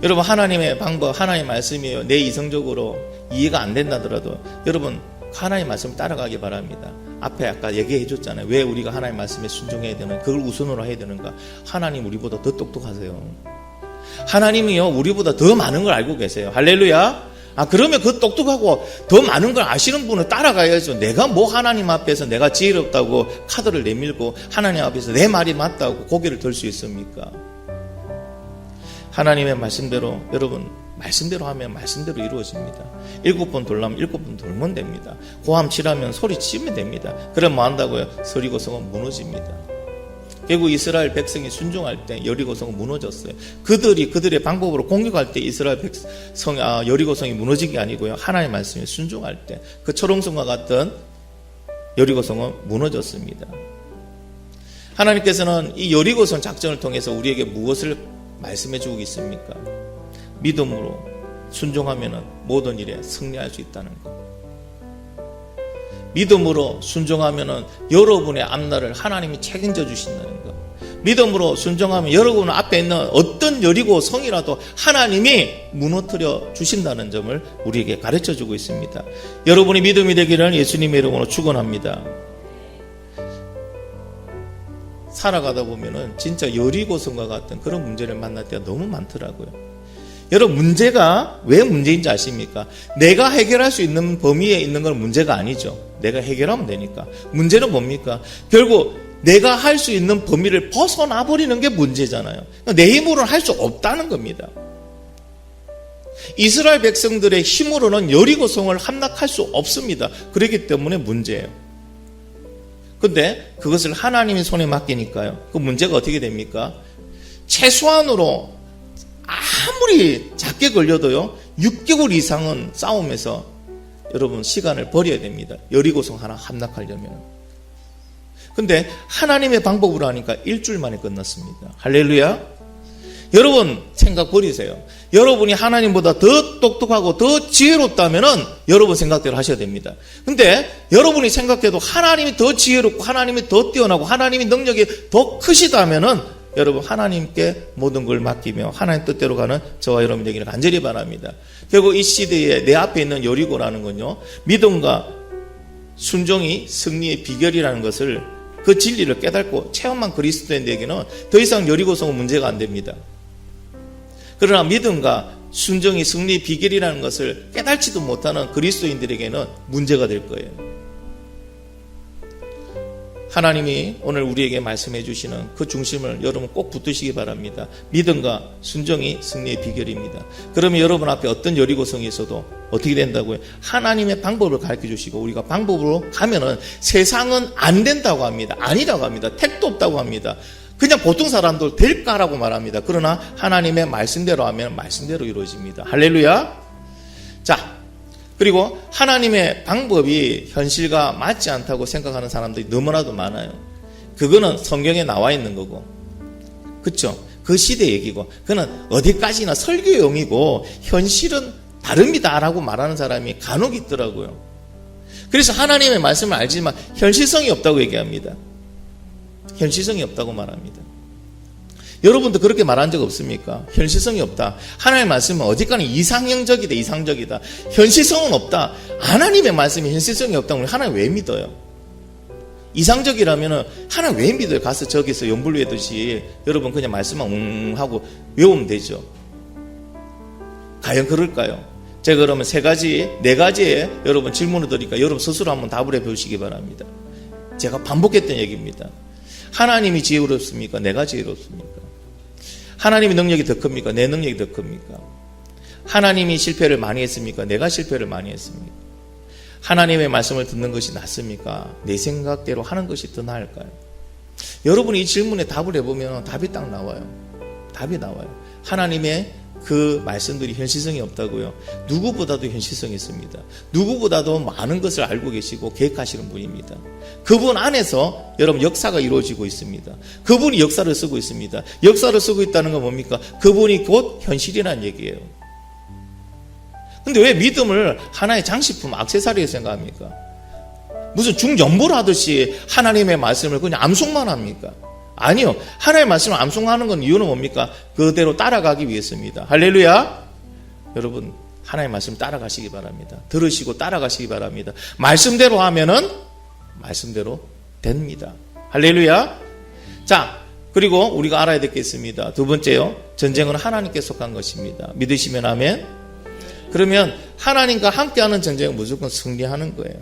여러분, 하나님의 방법, 하나님의 말씀이에요. 내 이성적으로 이해가 안 된다더라도 여러분 하나님의 말씀을 따라가기 바랍니다. 앞에 아까 얘기해 줬잖아요. 왜 우리가 하나님의 말씀에 순종해야 되는, 그걸 우선으로 해야 되는가? 하나님 우리보다 더 똑똑하세요. 하나님이요, 우리보다 더 많은 걸 알고 계세요. 할렐루야. 그러면 그 똑똑하고 더 많은 걸 아시는 분을 따라가야죠. 내가 뭐 하나님 앞에서 내가 지혜롭다고 카드를 내밀고 하나님 앞에서 내 말이 맞다고 고개를 들 수 있습니까? 하나님의 말씀대로, 여러분 말씀대로 하면 말씀대로 이루어집니다. 7번 돌라면 7번 돌면 됩니다. 고함 치라면 소리 치면 됩니다. 그럼 뭐 한다고요? 여리고성은 무너집니다. 결국 이스라엘 백성이 순종할 때 여리고성은 무너졌어요. 그들의 방법으로 공격할 때 이스라엘 백성, 여리고성이 무너진 게 아니고요, 하나님의 말씀에 순종할 때 그 초롱성과 같은 여리고성은 무너졌습니다. 하나님께서는 이 여리고성 작전을 통해서 우리에게 무엇을 말씀해 주고 있습니까? 믿음으로 순종하면 모든 일에 승리할 수 있다는 것. 믿음으로 순종하면 여러분의 앞날을 하나님이 책임져 주신다는 것. 믿음으로 순종하면 여러분 앞에 있는 어떤 여리고 성이라도 하나님이 무너뜨려 주신다는 점을 우리에게 가르쳐 주고 있습니다. 여러분이 믿음이 되기를 예수님의 이름으로 축원합니다. 살아가다 보면은 진짜 여리고성과 같은 그런 문제를 만날 때가 너무 많더라고요. 여러분, 문제가 왜 문제인지 아십니까? 내가 해결할 수 있는 범위에 있는 건 문제가 아니죠. 내가 해결하면 되니까. 문제는 뭡니까? 결국 내가 할 수 있는 범위를 벗어나 버리는 게 문제잖아요. 내 힘으로는 할 수 없다는 겁니다. 이스라엘 백성들의 힘으로는 여리고성을 함락할 수 없습니다. 그렇기 때문에 문제예요. 근데 그것을 하나님의 손에 맡기니까요, 그 문제가 어떻게 됩니까? 최소한으로 아무리 작게 걸려도요, 6개월 이상은 싸움에서 여러분 시간을 버려야 됩니다. 여리고성 하나 함락하려면. 근데 하나님의 방법으로 하니까 일주일 만에 끝났습니다. 할렐루야. 여러분 생각 버리세요. 여러분이 하나님보다 더 똑똑하고 더 지혜롭다면은 여러분 생각대로 하셔야 됩니다. 근데 여러분이 생각해도 하나님이 더 지혜롭고 하나님이 더 뛰어나고 하나님의 능력이 더 크시다면은 여러분 하나님께 모든 걸 맡기며 하나님 뜻대로 가는 저와 여러분 되기를 간절히 바랍니다. 결국 이 시대에 내 앞에 있는 여리고라는 건요, 믿음과 순종이 승리의 비결이라는 것을, 그 진리를 깨닫고 체험한 그리스도인에게는 더 이상 여리고성은 문제가 안 됩니다. 그러나 믿음과 순종이 승리의 비결이라는 것을 깨닫지도 못하는 그리스도인들에게는 문제가 될 거예요. 하나님이 오늘 우리에게 말씀해 주시는 그 중심을 여러분 꼭 붙드시기 바랍니다. 믿음과 순종이 승리의 비결입니다. 그러면 여러분 앞에 어떤 여리고성이 있어도 어떻게 된다고요? 하나님의 방법을 가르쳐 주시고 우리가 방법으로 가면은 세상은 안 된다고 합니다. 아니라고 합니다. 택도 없다고 합니다. 그냥 보통 사람들 될까라고 말합니다. 그러나 하나님의 말씀대로 하면 말씀대로 이루어집니다. 할렐루야. 자, 그리고 하나님의 방법이 현실과 맞지 않다고 생각하는 사람들이 너무나도 많아요. 그거는 성경에 나와 있는 거고, 그렇죠? 그 시대 얘기고, 그는 어디까지나 설교용이고 현실은 다릅니다라고 말하는 사람이 간혹 있더라고요. 그래서 하나님의 말씀을 알지만 현실성이 없다고 얘기합니다. 현실성이 없다고 말합니다. 여러분도 그렇게 말한 적 없습니까? 현실성이 없다. 하나님의 말씀은 어디까지 이상형적이다, 이상적이다. 현실성은 없다. 하나님의 말씀이 현실성이 없다면 우리 하나님 왜 믿어요? 이상적이라면 하나님 왜 믿어요? 가서 저기서 연불 외듯이 여러분 그냥 말씀만 하고 외우면 되죠. 과연 그럴까요? 제가 그러면 네 가지의 여러분 질문을 드리니까 여러분 스스로 한번 답을 해보시기 바랍니다. 제가 반복했던 얘기입니다. 하나님이 지혜롭습니까? 내가 지혜롭습니까? 하나님의 능력이 더 큽니까? 내 능력이 더 큽니까? 하나님이 실패를 많이 했습니까? 내가 실패를 많이 했습니까? 하나님의 말씀을 듣는 것이 낫습니까? 내 생각대로 하는 것이 더 나을까요? 여러분이 이 질문에 답을 해보면 답이 딱 나와요. 답이 나와요. 하나님의 그 말씀들이 현실성이 없다고요. 누구보다도 현실성이 있습니다. 누구보다도 많은 것을 알고 계시고 계획하시는 분입니다. 그분 안에서 여러분 역사가 이루어지고 있습니다. 그분이 역사를 쓰고 있습니다. 역사를 쓰고 있다는 건 뭡니까? 그분이 곧 현실이라는 얘기예요. 근데 왜 믿음을 하나의 장식품, 액세서리로 생각합니까? 무슨 중전부를 하듯이 하나님의 말씀을 그냥 암송만 합니까? 아니요. 하나님의 말씀을 암송하는 건 이유는 뭡니까? 그대로 따라가기 위해서입니다. 할렐루야. 여러분 하나님의 말씀 따라가시기 바랍니다. 들으시고 따라가시기 바랍니다. 말씀대로 하면은 말씀대로 됩니다. 할렐루야. 자, 그리고 우리가 알아야 될 게 있습니다. 두 번째요. 전쟁은 하나님께 속한 것입니다. 믿으시면 아멘. 그러면 하나님과 함께하는 전쟁은 무조건 승리하는 거예요.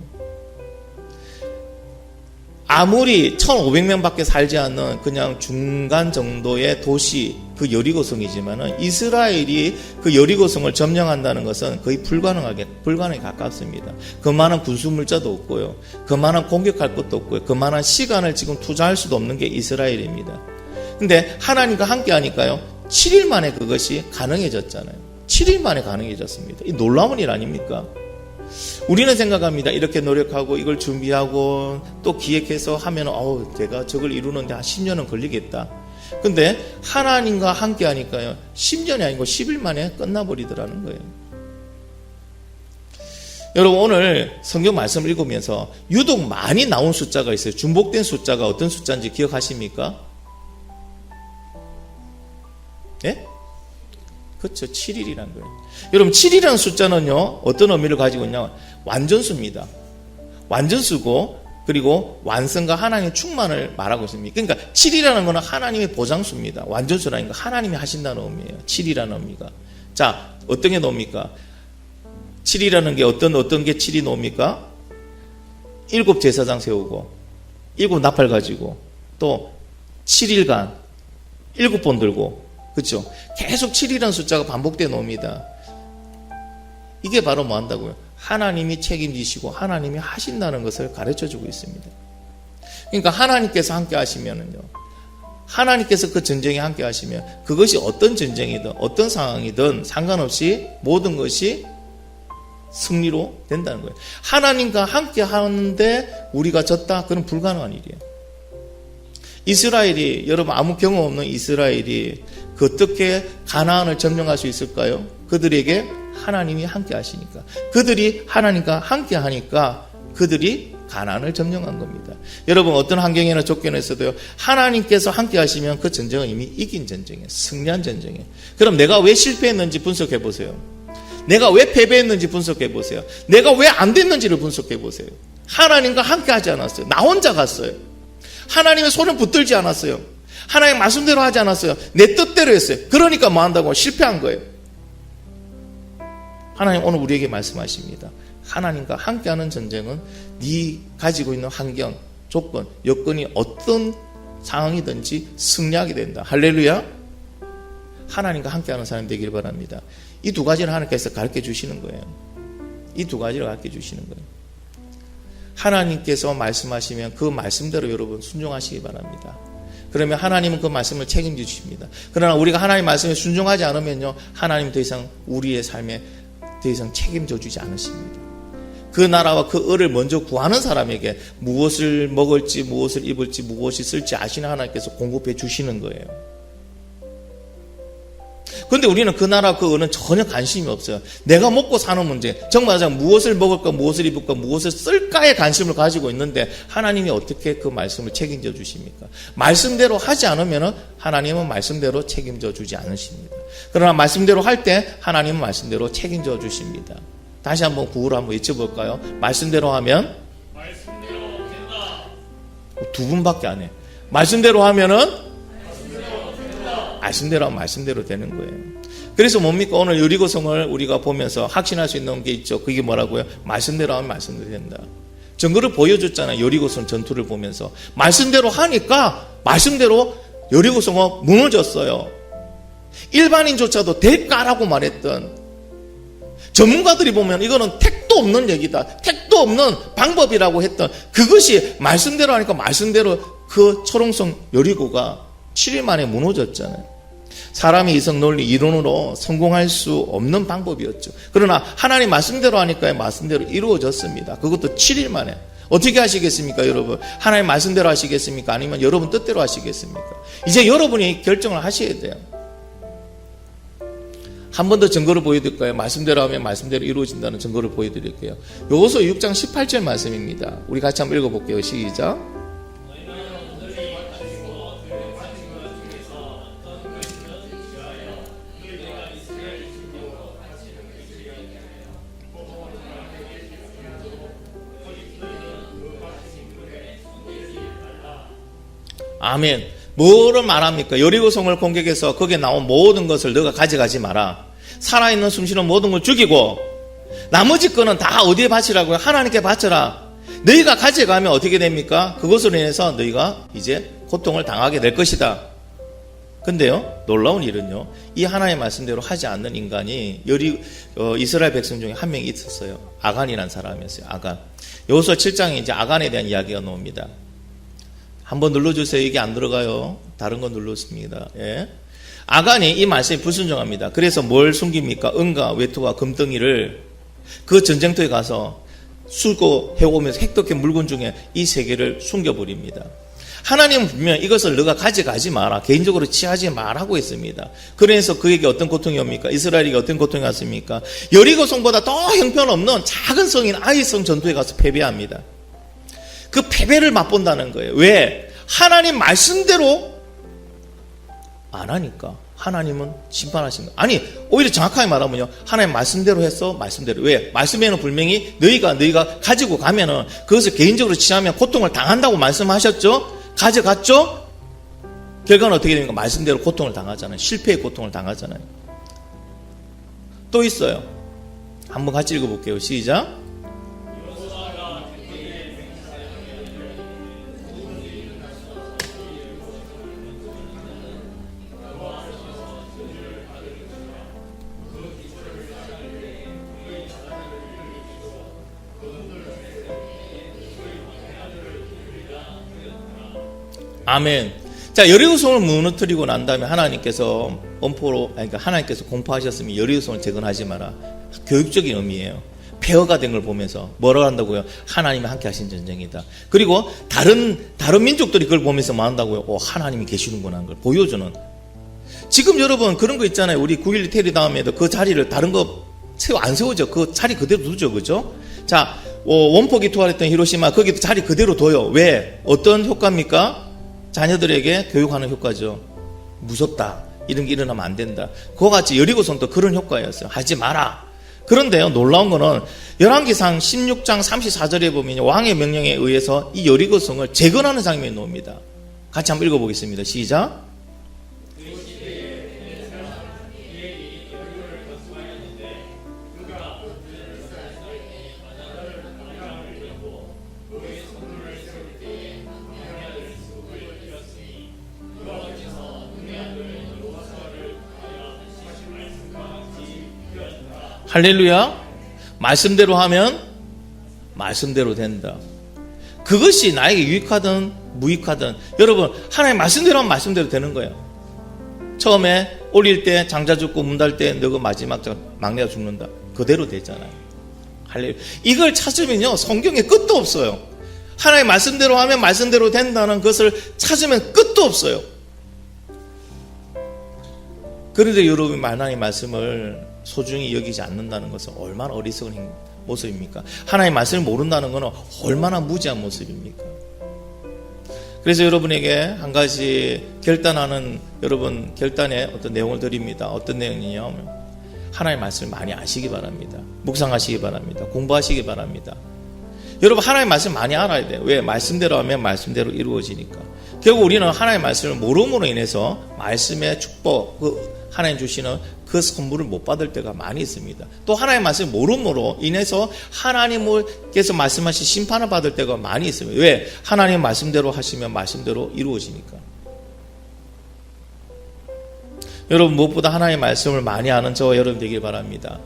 아무리 1500명밖에 살지 않는 그냥 중간 정도의 도시 그 여리고성이지만은 이스라엘이 그 여리고성을 점령한다는 것은 거의 불가능에 가깝습니다. 그만한 군수 물자도 없고요. 그만한 공격할 것도 없고요. 그만한 시간을 지금 투자할 수도 없는 게 이스라엘입니다. 근데 하나님과 함께 하니까요. 7일 만에 그것이 가능해졌잖아요. 7일 만에 가능해졌습니다. 이 놀라운 일 아닙니까? 우리는 생각합니다. 이렇게 노력하고 이걸 준비하고 또 기획해서 하면 제가 저걸 이루는데 한 10년은 걸리겠다. 근데 하나님과 함께 하니까요. 10년이 아니고 10일 만에 끝나버리더라는 거예요. 여러분 오늘 성경 말씀을 읽으면서 유독 많이 나온 숫자가 있어요. 중복된 숫자가 어떤 숫자인지 기억하십니까? 예? 그렇죠. 7일이라는 거예요. 여러분 7이라는 숫자는요 어떤 의미를 가지고 있냐, 완전수입니다. 완전수고 그리고 완성과 하나님의 충만을 말하고 있습니다. 그러니까 7이라는 것은 하나님의 보장수입니다. 완전수라는 건 하나님이 하신다는 의미예요. 7이라는 의미가. 자, 어떤 게 나옵니까? 7이라는 게 어떤 게 7이 나옵니까? 7 제사장 세우고 7 나팔 가지고 또 7일간 7번 들고, 그렇죠? 계속 7이라는 숫자가 반복되어 나옵니다. 이게 바로 뭐 한다고요? 하나님이 책임지시고 하나님이 하신다는 것을 가르쳐주고 있습니다. 그러니까 하나님께서 함께 하시면은요, 하나님께서 그 전쟁에 함께 하시면 그것이 어떤 전쟁이든 어떤 상황이든 상관없이 모든 것이 승리로 된다는 거예요. 하나님과 함께 하는데 우리가 졌다? 그건 불가능한 일이에요. 이스라엘이, 여러분 아무 경험 없는 이스라엘이 그 어떻게 가나안을 점령할 수 있을까요? 그들에게 하나님이 함께 하시니까, 그들이 하나님과 함께 하니까 그들이 가나안을 점령한 겁니다. 여러분 어떤 환경이나 조건에서도요, 하나님께서 함께 하시면 그 전쟁은 이미 이긴 전쟁이에요. 승리한 전쟁이에요. 그럼 내가 왜 실패했는지 분석해 보세요. 내가 왜 패배했는지 분석해 보세요. 내가 왜 안 됐는지를 분석해 보세요. 하나님과 함께 하지 않았어요. 나 혼자 갔어요. 하나님의 손을 붙들지 않았어요. 하나님 말씀대로 하지 않았어요. 내 뜻대로 했어요. 그러니까 뭐 한다고? 실패한 거예요. 하나님 오늘 우리에게 말씀하십니다. 하나님과 함께하는 전쟁은 네 가지고 있는 환경, 조건, 여건이 어떤 상황이든지 승리하게 된다. 할렐루야. 하나님과 함께하는 사람 되길 바랍니다. 이 두 가지를 하나님께서 가르쳐 주시는 거예요. 이 두 가지를 가르쳐 주시는 거예요. 하나님께서 말씀하시면 그 말씀대로 여러분 순종하시기 바랍니다. 그러면 하나님은 그 말씀을 책임져 주십니다. 그러나 우리가 하나님 말씀에 순종하지 않으면요, 하나님 더 이상 우리의 삶에 더 이상 책임져 주지 않으십니다. 그 나라와 그 을을 먼저 구하는 사람에게 무엇을 먹을지, 무엇을 입을지, 무엇이 쓸지 아시는 하나님께서 공급해 주시는 거예요. 그런데 우리는 그 나라 그 을은 전혀 관심이 없어요. 내가 먹고 사는 문제, 정말 무엇을 먹을까, 무엇을 입을까, 무엇을 쓸까에 관심을 가지고 있는데 하나님이 어떻게 그 말씀을 책임져 주십니까? 말씀대로 하지 않으면 하나님은 말씀대로 책임져 주지 않으십니다. 그러나 말씀대로 할 때 하나님은 말씀대로 책임져 주십니다. 다시 한번 구호를 한번 외쳐볼까요? 말씀대로 하면 말씀대로 된다. 두 분밖에 안 해. 말씀대로 하면은 말씀대로 하면 말씀대로 되는 거예요. 그래서 뭡니까? 오늘 여리고성을 우리가 보면서 확신할 수 있는 게 있죠. 그게 뭐라고요? 말씀대로 하면 말씀대로 된다. 증거를 보여줬잖아요. 여리고성 전투를 보면서 말씀대로 하니까 말씀대로 여리고성은 무너졌어요. 일반인조차도 될까라고 말했던, 전문가들이 보면 이거는 택도 없는 얘기다, 택도 없는 방법이라고 했던 그것이 말씀대로 하니까 말씀대로 그 초롱성 여리고가 7일 만에 무너졌잖아요. 사람의 이성 논리 이론으로 성공할 수 없는 방법이었죠. 그러나 하나님 말씀대로 하니까 말씀대로 이루어졌습니다. 그것도 7일 만에. 어떻게 하시겠습니까, 여러분? 하나님 말씀대로 하시겠습니까? 아니면 여러분 뜻대로 하시겠습니까? 이제 여러분이 결정을 하셔야 돼요. 한 번 더 증거를 보여드릴까요? 말씀대로 하면 말씀대로 이루어진다는 증거를 보여드릴게요. 요호수아 6장 18절 말씀입니다. 우리 같이 한번 읽어볼게요. 시작. 아멘. 뭐를 말합니까? 여리고성을 공격해서 거기에 나온 모든 것을 너가 가져가지 마라. 살아있는 숨쉬는 모든 걸 죽이고 나머지 거는 다 어디에 바치라고요? 하나님께 바쳐라. 너희가 가져가면 어떻게 됩니까? 그것으로 인해서 너희가 이제 고통을 당하게 될 것이다. 근데요, 놀라운 일은요, 이 하나님의 말씀대로 하지 않는 인간이 이스라엘 백성 중에 한 명이 있었어요. 아간이라는 사람이었어요. 아간. 여호수아 7장에 이제 아간에 대한 이야기가 나옵니다. 한번 눌러주세요. 이게 안 들어가요. 다른 거 눌렀습니다. 예. 아간이 이 말씀에 불순종합니다. 그래서 뭘 숨깁니까? 은과 외투와 금덩이를 그 전쟁터에 가서 수거해오면서 획득한 물건 중에 이 세 개를 숨겨버립니다. 하나님은 분명 이것을 너가 가져가지 마라, 개인적으로 취하지 말라고 했습니다. 그래서 그에게 어떤 고통이 옵니까? 이스라엘에게 어떤 고통이 왔습니까? 여리고성보다 더 형편없는 작은 성인 아이성 전투에 가서 패배합니다. 그 패배를 맛본다는 거예요. 왜? 하나님 말씀대로 안 하니까 하나님은 심판하신 거예요. 아니, 오히려 정확하게 말하면요, 하나님 말씀대로 했어. 말씀대로. 왜? 말씀에는 분명히 너희가 가지고 가면은 그것을 개인적으로 취하면 고통을 당한다고 말씀하셨죠? 가져갔죠? 결과는 어떻게 됩니까? 말씀대로 고통을 당하잖아요. 실패의 고통을 당하잖아요. 또 있어요. 한번 같이 읽어볼게요. 시작. 아멘. 자, 여리고성을 무너뜨리고 난 다음에 하나님께서 하나님께서 공포하셨으면 여리고성을 재건하지 마라. 교육적인 의미예요. 폐허가 된 걸 보면서 뭐라고 한다고요? 하나님이 함께 하신 전쟁이다. 그리고 다른 민족들이 그걸 보면서 뭐 한다고요? 하나님이 계시는구나 하는 걸 보여주는. 지금 여러분 그런 거 있잖아요. 우리 9.12 테러 다음에도 그 자리를 다른 거 안 세워져. 그 자리 그대로 두죠. 그죠? 자, 원폭이 투하했던 히로시마 거기도 자리 그대로 둬요. 왜? 어떤 효과입니까? 자녀들에게 교육하는 효과죠. 무섭다. 이런 게 일어나면 안 된다. 그와 같이 여리고성도 그런 효과였어요. 하지 마라. 그런데요, 놀라운 거는 열왕기상 16장 34절에 보면 왕의 명령에 의해서 이 여리고성을 재건하는 장면이 나옵니다. 같이 한번 읽어보겠습니다. 시작. 할렐루야. 말씀대로 하면 말씀대로 된다. 그것이 나에게 유익하든 무익하든 여러분 하나님 말씀대로 하면 말씀대로 되는 거예요. 처음에 올릴 때 장자 죽고 문 닫을 때 너가 마지막 막내가 죽는다. 그대로 되잖아요. 할렐루야. 이걸 찾으면요 성경에 끝도 없어요. 하나님 말씀대로 하면 말씀대로 된다는 것을 찾으면 끝도 없어요. 그런데 여러분이 하나님의 말씀을 소중히 여기지 않는다는 것은 얼마나 어리석은 모습입니까? 하나님의 말씀을 모른다는 것은 얼마나 무지한 모습입니까? 그래서 여러분에게 한 가지 결단하는 여러분 결단의 어떤 내용을 드립니다. 어떤 내용이냐면 하나님의 말씀을 많이 아시기 바랍니다. 묵상하시기 바랍니다. 공부하시기 바랍니다. 여러분 하나님의 말씀 많이 알아야 돼요. 왜? 말씀대로 하면 말씀대로 이루어지니까. 결국 우리는 하나님의 말씀을 모름으로 인해서 말씀의 축복, 하나님 주시는 그 선물을 못 받을 때가 많이 있습니다. 또 하나님의 말씀을 모름으로 인해서 하나님께서 말씀하신 심판을 받을 때가 많이 있습니다. 왜? 하나님 말씀대로 하시면 말씀대로 이루어지니까. 여러분 무엇보다 하나님의 말씀을 많이 아는 저와 여러분 되길 바랍니다.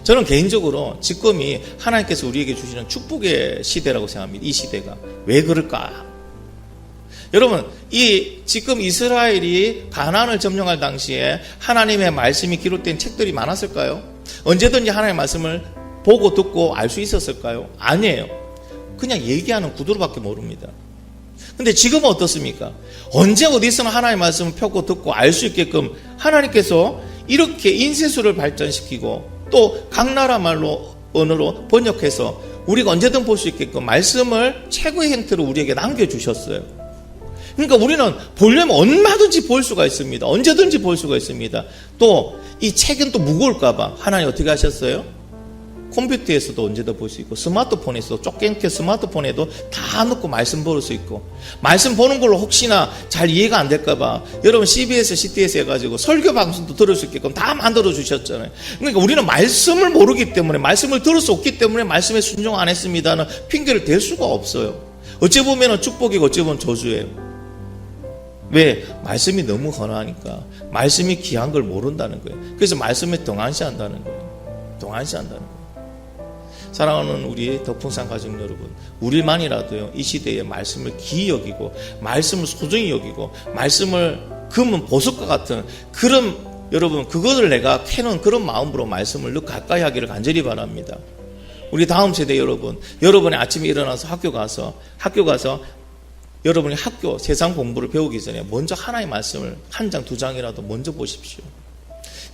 저는 개인적으로 지금이 하나님께서 우리에게 주시는 축복의 시대라고 생각합니다. 이 시대가. 왜 그럴까? 여러분 지금 이스라엘이 가나안을 점령할 당시에 하나님의 말씀이 기록된 책들이 많았을까요? 언제든지 하나님의 말씀을 보고 듣고 알 수 있었을까요? 아니에요. 그냥 얘기하는 구두로밖에 모릅니다. 근데 지금은 어떻습니까? 언제 어디서나 하나님의 말씀을 펴고 듣고 알 수 있게끔 하나님께서 이렇게 인쇄술을 발전시키고 또 각 나라 말로 언어로 번역해서 우리가 언제든 볼 수 있게끔 말씀을 최고의 형태로 우리에게 남겨주셨어요. 그러니까 우리는 보려면 얼마든지 볼 수가 있습니다. 언제든지 볼 수가 있습니다. 또 이 책은 또 무거울까봐 하나님 어떻게 하셨어요? 컴퓨터에서도 언제든 볼 수 있고 스마트폰에서도 쫓겨있게 스마트폰에도 다 넣고 말씀 볼 수 있고 말씀 보는 걸로 혹시나 잘 이해가 안 될까봐 여러분 CBS, CTS 해가지고 설교 방송도 들을 수 있게끔 다 만들어 주셨잖아요. 그러니까 우리는 말씀을 모르기 때문에 말씀을 들을 수 없기 때문에 말씀에 순종 안 했습니다는 핑계를 댈 수가 없어요. 어찌 보면 축복이고 어찌 보면 저주예요. 왜? 말씀이 너무 헌하니까 말씀이 귀한 걸 모른다는 거예요. 그래서 말씀에 동안시한다는 거예요. 동안시한다는 거예요. 사랑하는 우리 덕풍산 가족 여러분, 우리만이라도요 이 시대에 말씀을 귀히 여기고 말씀을 소중히 여기고 말씀을 금은 보석과 같은 그런 여러분 그것을 내가 캐는 그런 마음으로 말씀을 더 가까이 하기를 간절히 바랍니다. 우리 다음 세대 여러분이 아침에 일어나서 학교 가서 여러분이 학교 세상 공부를 배우기 전에 먼저 하나의 말씀을 한 장, 두 장이라도 먼저 보십시오.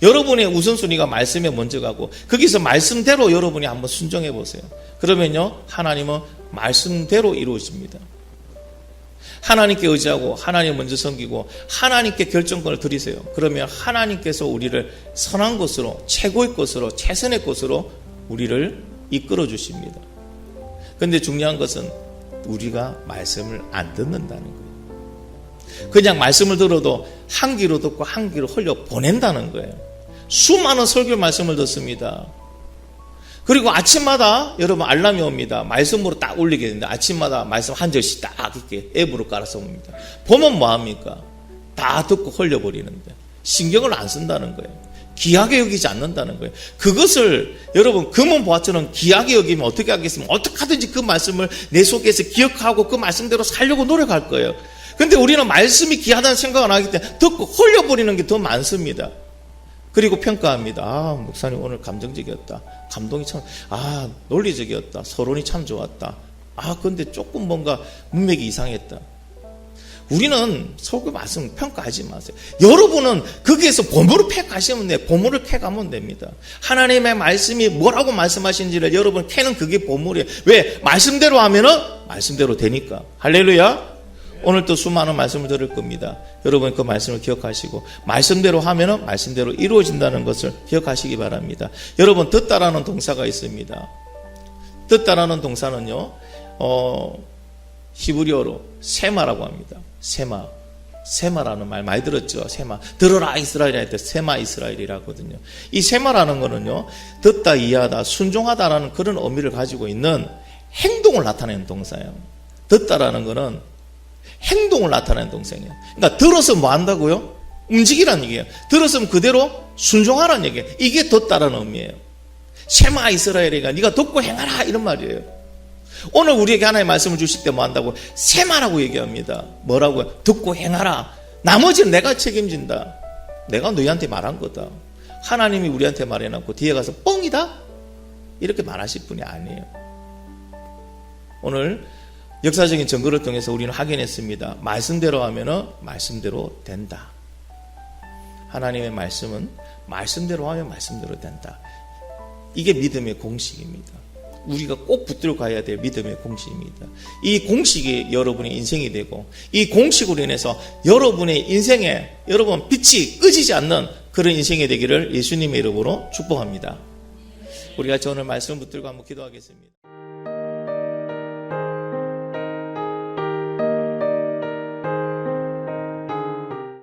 여러분의 우선순위가 말씀에 먼저 가고 거기서 말씀대로 여러분이 한번 순종해 보세요. 그러면요 하나님은 말씀대로 이루어집니다. 하나님께 의지하고 하나님 먼저 섬기고 하나님께 결정권을 드리세요. 그러면 하나님께서 우리를 선한 것으로 최고의 것으로 최선의 것으로 우리를 이끌어 주십니다. 그런데 중요한 것은 우리가 말씀을 안 듣는다는 거예요. 그냥 말씀을 들어도 한 귀로 듣고 한 귀로 흘려 보낸다는 거예요. 수많은 설교 말씀을 듣습니다. 그리고 아침마다 여러분 알람이 옵니다. 말씀으로 딱 울리게 되는데 아침마다 말씀 한 절씩 딱 이렇게 앱으로 깔아서 옵니다. 보면 뭐합니까? 다 듣고 흘려버리는데 신경을 안 쓴다는 거예요. 귀하게 여기지 않는다는 거예요. 그것을 여러분 금은 보화처럼 귀하게 여기면 어떻게 하겠습니까? 어떻게 하든지 그 말씀을 내 속에서 기억하고 그 말씀대로 살려고 노력할 거예요. 그런데 우리는 말씀이 귀하다는 생각을 하기 때문에 듣고 홀려버리는 게 더 많습니다. 그리고 평가합니다. 아 목사님 오늘 감정적이었다. 감동이 참 논리적이었다. 서론이 참 좋았다. 근데 조금 뭔가 문맥이 이상했다. 우리는 설교 말씀 평가하지 마세요. 여러분은 거기에서 보물을 팩하시면 돼요. 보물을 캐가면 됩니다. 하나님의 말씀이 뭐라고 말씀하신지를 여러분 캐는 그게 보물이에요. 왜? 말씀대로 하면은 말씀대로 되니까. 할렐루야. 오늘 또 수많은 말씀을 들을 겁니다. 여러분 그 말씀을 기억하시고 말씀대로 하면은 말씀대로 이루어진다는 것을 기억하시기 바랍니다. 여러분 듣다라는 동사가 있습니다. 듣다라는 동사는요 히브리어로 세마라고 합니다. 세마라는 말 많이 들었죠. 세마. 들어라 이스라엘이라 할 때 세마 이스라엘이라거든요. 이 세마라는 거는요 듣다, 이해하다, 순종하다라는 그런 의미를 가지고 있는 행동을 나타내는 동사예요. 듣다라는 거는 행동을 나타내는 동사예요. 그러니까 들어서 뭐 한다고요? 움직이라는 얘기예요. 들었으면 그대로 순종하라는 얘기예요. 이게 듣다라는 의미예요. 쉐마 이스라엘이가 네가 듣고 행하라 이런 말이에요. 오늘 우리에게 하나님의 말씀을 주실 때 뭐 한다고? 쉐마라고 얘기합니다. 뭐라고요? 듣고 행하라. 나머지는 내가 책임진다. 내가 너희한테 말한 거다. 하나님이 우리한테 말해놓고 뒤에 가서 뻥이다? 이렇게 말하실 분이 아니에요. 오늘 역사적인 증거를 통해서 우리는 확인했습니다. 말씀대로 하면은 말씀대로 된다. 하나님의 말씀은 말씀대로 하면 말씀대로 된다. 이게 믿음의 공식입니다. 우리가 꼭 붙들고 가야 될 믿음의 공식입니다. 이 공식이 여러분의 인생이 되고 이 공식으로 인해서 여러분의 인생에 여러분 빛이 꺼지지 않는 그런 인생이 되기를 예수님의 이름으로 축복합니다. 우리가 오늘 말씀을 붙들고 한번 기도하겠습니다.